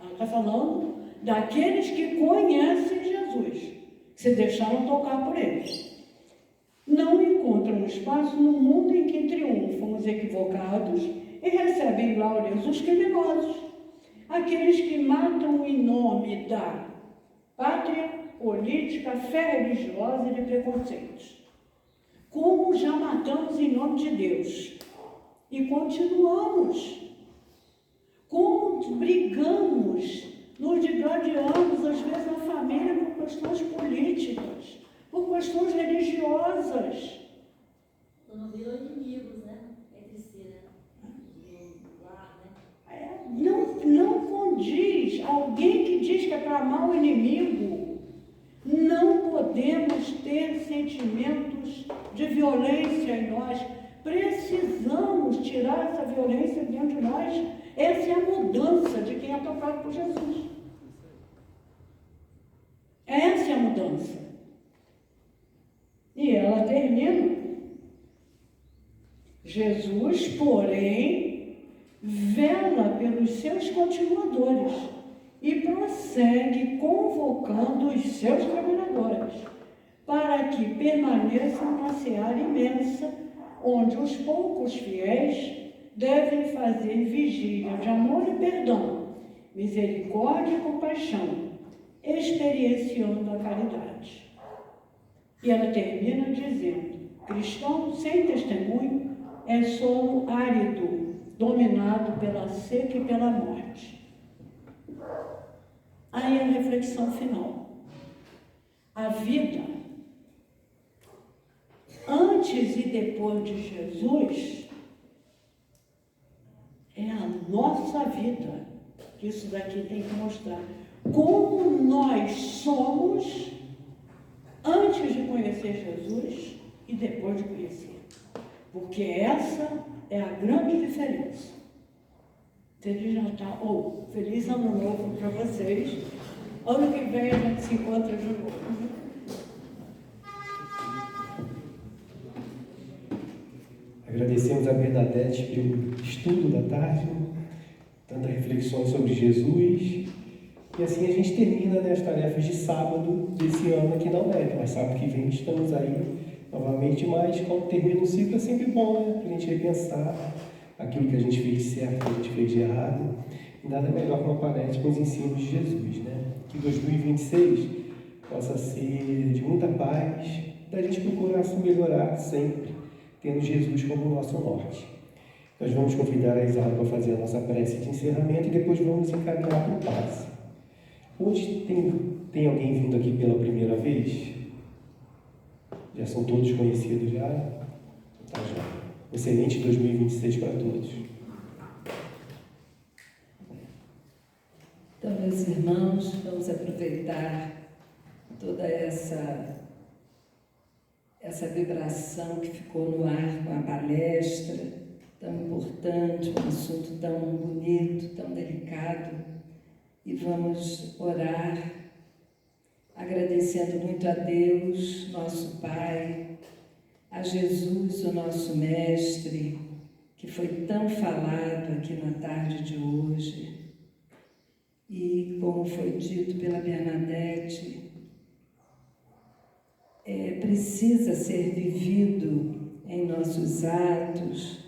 Ela está falando daqueles que conhecem Jesus, que se deixaram tocar por eles. Não encontram espaço no mundo em que triunfam os equivocados e recebem glórias os criminosos. Aqueles que matam em nome da pátria, política, fé religiosa e de preconceitos. Como já matamos em nome de Deus e continuamos. Como brigamos, nos digladiamos, às vezes na família, por questões políticas, por questões religiosas. Não viram inimigos, né? Entre si, né? Lá, né? Não condiz. Alguém que diz que é para amar o inimigo, não podemos ter sentimentos de violência em nós. Precisamos tirar essa violência dentro de nós. Essa é a mudança de quem é tocado por Jesus. Essa é a mudança. E ela termina. Jesus, porém, vela pelos seus continuadores e prossegue convocando os seus trabalhadores para que permaneçam na seara imensa, onde os poucos fiéis devem fazer vigília de amor e perdão, misericórdia e compaixão, experienciando a caridade. E ela termina dizendo: cristão sem testemunho é solo árido, dominado pela seca e pela morte. Aí a reflexão final. A vida, antes e depois de Jesus, é a nossa vida. Isso daqui tem que mostrar como nós somos antes de conhecer Jesus e depois de conhecer. Porque essa é a grande diferença. Feliz Natal, ou Feliz Ano Novo para vocês. Ano que vem a gente se encontra de novo. Agradecemos a Bernadette pelo estudo da tarde, tantas reflexões sobre Jesus. E assim a gente termina, né, as tarefas de sábado desse ano, que não é, mas sábado que vem estamos aí novamente, mas quando termina um ciclo é sempre bom, né, para a gente repensar aquilo que a gente fez de certo, que a gente fez de errado. E nada melhor que uma palestra com os ensinos de Jesus, né? Que 2026 possa ser de muita paz, da gente procurar se melhorar sempre, tendo Jesus como nosso norte. Nós vamos convidar a Isabel para fazer a nossa prece de encerramento e depois vamos encaminhar para o passe. Hoje tem alguém vindo aqui pela primeira vez? Já são todos conhecidos já? Tá, já. Excelente 2026 para todos. Então, meus irmãos, vamos aproveitar toda essa vibração que ficou no ar com a palestra, tão importante, um assunto tão bonito, tão delicado, e vamos orar, agradecendo muito a Deus, nosso Pai, a Jesus, o nosso Mestre, que foi tão falado aqui na tarde de hoje. E como foi dito pela Bernadette, precisa ser vivido em nossos atos,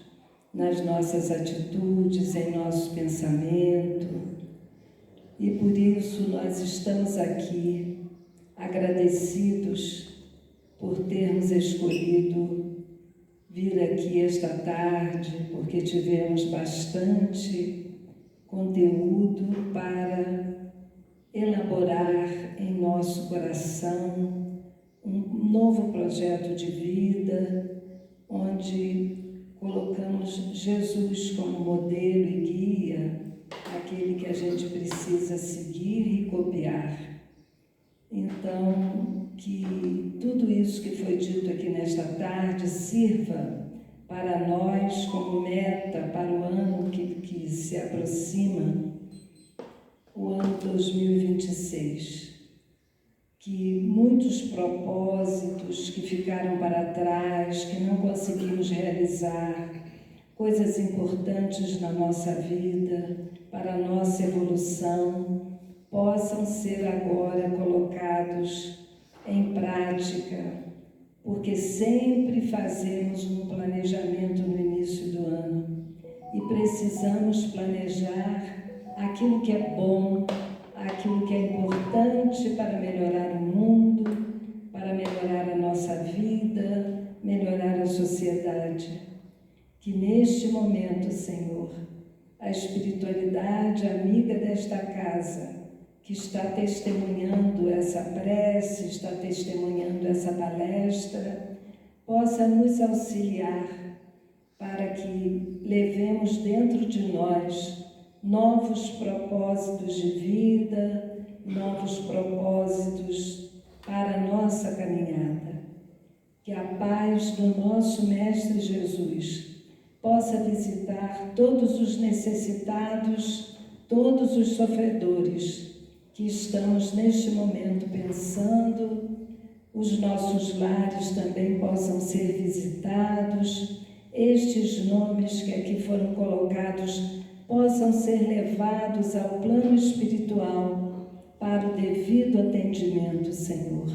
nas nossas atitudes, em nosso pensamento. E por isso nós estamos aqui agradecidos por termos escolhido vir aqui esta tarde, porque tivemos bastante conteúdo para elaborar em nosso coração um novo projeto de vida, onde colocamos Jesus como modelo e guia, aquele que a gente precisa seguir e copiar. Então, que tudo isso que foi dito aqui nesta tarde sirva para nós como meta para o ano que se aproxima, o ano 2026. Que muitos propósitos que ficaram para trás, que não conseguimos realizar, coisas importantes na nossa vida, para a nossa evolução, possam ser agora colocados em prática, porque sempre fazemos um planejamento no início do ano e precisamos planejar aquilo que é bom, aquilo que é importante para melhorar o mundo, para melhorar a nossa vida, melhorar a sociedade. Que neste momento, Senhor, a espiritualidade amiga desta casa, que está testemunhando essa prece, está testemunhando essa palestra, possa nos auxiliar para que levemos dentro de nós novos propósitos de vida, novos propósitos para a nossa caminhada. Que a paz do nosso Mestre Jesus possa visitar todos os necessitados, todos os sofredores que estamos neste momento pensando, os nossos lares também possam ser visitados, estes nomes que aqui foram colocados possam ser levados ao plano espiritual para o devido atendimento, Senhor.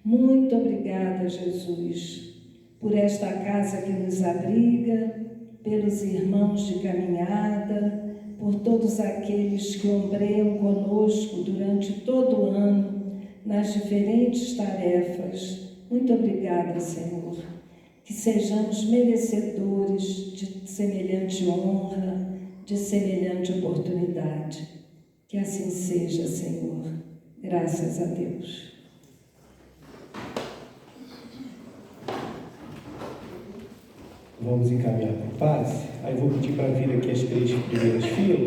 Muito obrigada, Jesus, por esta casa que nos abriga, pelos irmãos de caminhada, por todos aqueles que ombreiam conosco durante todo o ano, nas diferentes tarefas. Muito obrigada, Senhor. Que sejamos merecedores de semelhante honra, de semelhante oportunidade. Que assim seja, Senhor. Graças a Deus. Vamos encaminhar para o passe. Aí eu vou pedir para vir aqui as 3 primeiras filas.